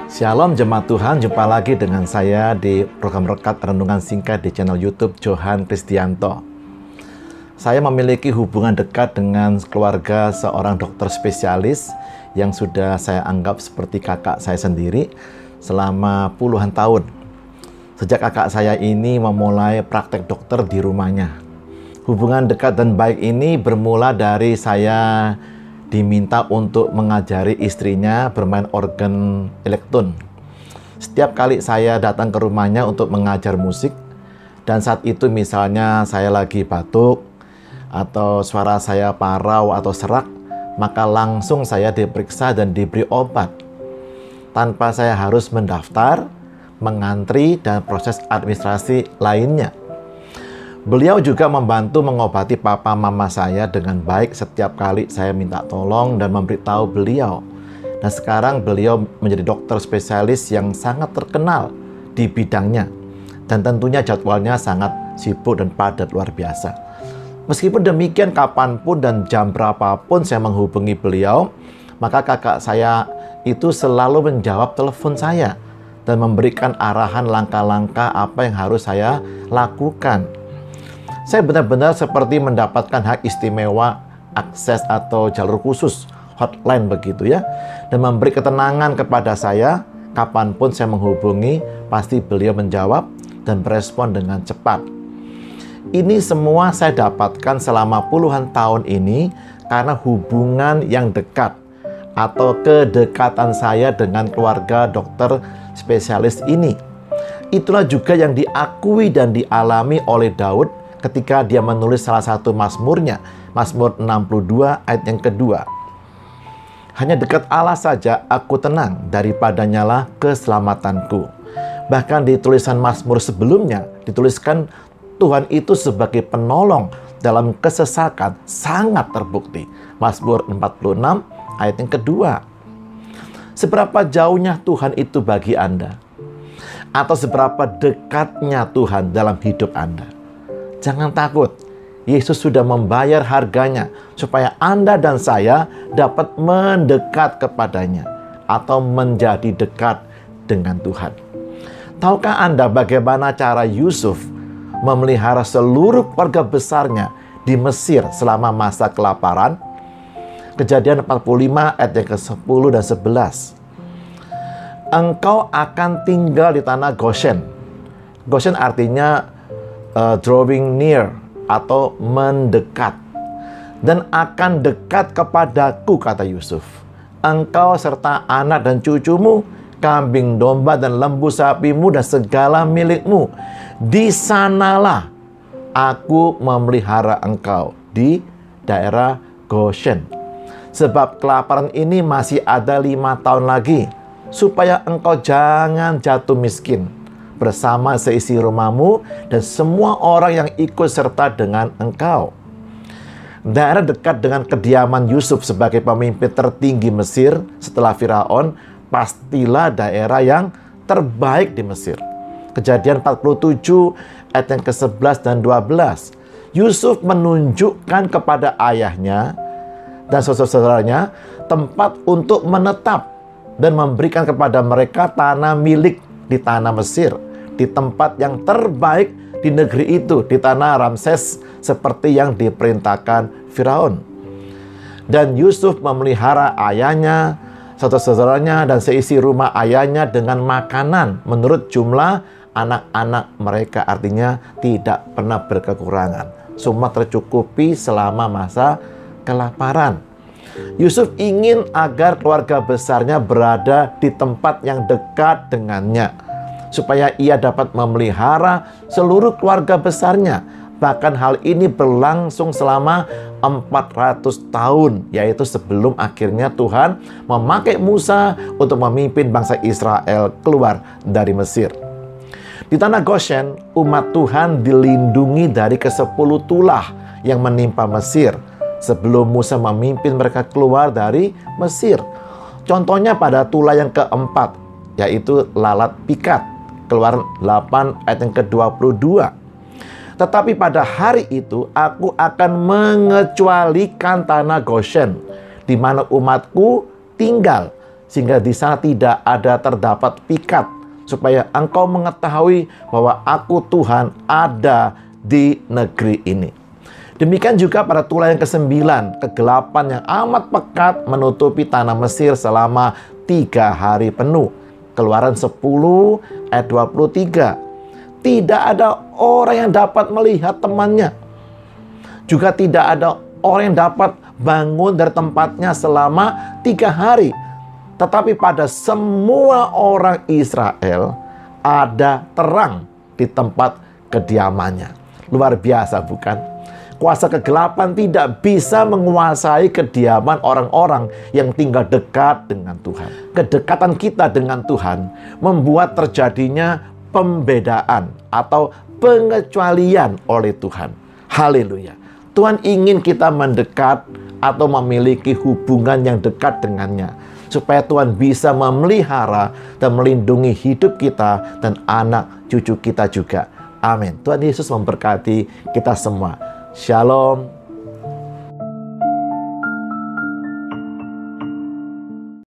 Shalom jemaat Tuhan, jumpa lagi dengan saya di program Rekat Renungan Singkat di channel YouTube Johan Kristianto. Saya memiliki hubungan dekat dengan keluarga seorang dokter spesialis yang sudah saya anggap seperti kakak saya sendiri selama puluhan tahun. Sejak kakak saya ini memulai praktek dokter di rumahnya. Hubungan dekat dan baik ini bermula dari saya diminta untuk mengajari istrinya bermain organ elektron. Setiap kali saya datang ke rumahnya untuk mengajar musik, dan saat itu misalnya saya lagi batuk, atau suara saya parau atau serak, maka langsung saya diperiksa dan diberi obat. Tanpa saya harus mendaftar, mengantri, dan proses administrasi lainnya. Beliau juga membantu mengobati papa mama saya dengan baik setiap kali saya minta tolong dan memberitahu beliau. Dan sekarang beliau menjadi dokter spesialis yang sangat terkenal di bidangnya. Dan tentunya jadwalnya sangat sibuk dan padat luar biasa. Meskipun demikian, kapanpun dan jam berapapun saya menghubungi beliau, maka kakak saya itu selalu menjawab telepon saya dan memberikan arahan langkah-langkah apa yang harus saya lakukan. Saya benar-benar seperti mendapatkan hak istimewa, akses atau jalur khusus, hotline begitu ya. Dan memberi ketenangan kepada saya, kapanpun saya menghubungi, pasti beliau menjawab dan berespon dengan cepat. Ini semua saya dapatkan selama puluhan tahun ini karena hubungan yang dekat atau kedekatan saya dengan keluarga dokter spesialis ini. Itulah juga yang diakui dan dialami oleh Daud ketika dia menulis salah satu mazmurnya, Mazmur 62 ayat yang kedua. Hanya dekat Allah saja aku tenang, daripadanya lah keselamatanku. Bahkan di tulisan mazmur sebelumnya, dituliskan Tuhan itu sebagai penolong dalam kesesakan, sangat terbukti. Mazmur 46 ayat yang kedua. Seberapa jauhnya Tuhan itu bagi Anda? Atau seberapa dekatnya Tuhan dalam hidup Anda? Jangan takut, Yesus sudah membayar harganya supaya Anda dan saya dapat mendekat kepadanya atau menjadi dekat dengan Tuhan. Tahukah Anda bagaimana cara Yusuf memelihara seluruh keluarga besarnya di Mesir selama masa kelaparan? Kejadian 45 ayat yang ke-10 dan 11. Engkau akan tinggal di tanah Goshen. Goshen artinya drawing near atau mendekat, dan akan dekat kepadaku, kata Yusuf. Engkau serta anak dan cucumu, kambing domba dan lembu sapimu dan segala milikmu. Di sanalah aku memelihara engkau, di daerah Goshen. Sebab kelaparan ini masih ada 5 tahun lagi, supaya engkau jangan jatuh miskin bersama seisi rumahmu dan semua orang yang ikut serta dengan engkau. Daerah dekat dengan kediaman Yusuf sebagai pemimpin tertinggi Mesir setelah Firaun pastilah daerah yang terbaik di Mesir. Kejadian 47 ayat yang ke-11 dan 12. Yusuf menunjukkan kepada ayahnya dan saudara-saudaranya tempat untuk menetap dan memberikan kepada mereka tanah milik di tanah Mesir, di tempat yang terbaik di negeri itu, di tanah Ramses, seperti yang diperintahkan Firaun. Dan Yusuf memelihara ayahnya, saudara-saudaranya, dan seisi rumah ayahnya dengan makanan menurut jumlah anak-anak mereka. Artinya tidak pernah berkekurangan. Semua tercukupi selama masa kelaparan. Yusuf ingin agar keluarga besarnya berada di tempat yang dekat dengannya, supaya ia dapat memelihara seluruh keluarga besarnya. Bahkan hal ini berlangsung selama 400 tahun, yaitu sebelum akhirnya Tuhan memakai Musa untuk memimpin bangsa Israel keluar dari Mesir. Di tanah Goshen, umat Tuhan dilindungi dari ke-10 tulah yang menimpa Mesir sebelum Musa memimpin mereka keluar dari Mesir. Contohnya pada tulah yang keempat, yaitu lalat pikat. Keluaran 8 ayat yang ke-22. Tetapi pada hari itu aku akan mengecualikan tanah Goshen di mana umatku tinggal, sehingga di sana tidak ada terdapat pikat, supaya engkau mengetahui bahwa aku Tuhan ada di negeri ini. Demikian juga pada tulah yang ke-9, kegelapan yang amat pekat menutupi tanah Mesir selama 3 hari penuh. Keluaran 10 ayat 23. Tidak ada orang yang dapat melihat temannya. Juga tidak ada orang yang dapat bangun dari tempatnya selama 3 hari. Tetapi pada semua orang Israel ada terang di tempat kediamannya. Luar biasa, bukan? Kuasa kegelapan tidak bisa menguasai kediaman orang-orang yang tinggal dekat dengan Tuhan. Kedekatan kita dengan Tuhan membuat terjadinya pembedaan atau pengecualian oleh Tuhan. Haleluya. Tuhan ingin kita mendekat atau memiliki hubungan yang dekat dengannya, supaya Tuhan bisa memelihara dan melindungi hidup kita dan anak cucu kita juga. Amin. Tuhan Yesus memberkati kita semua. Shalom.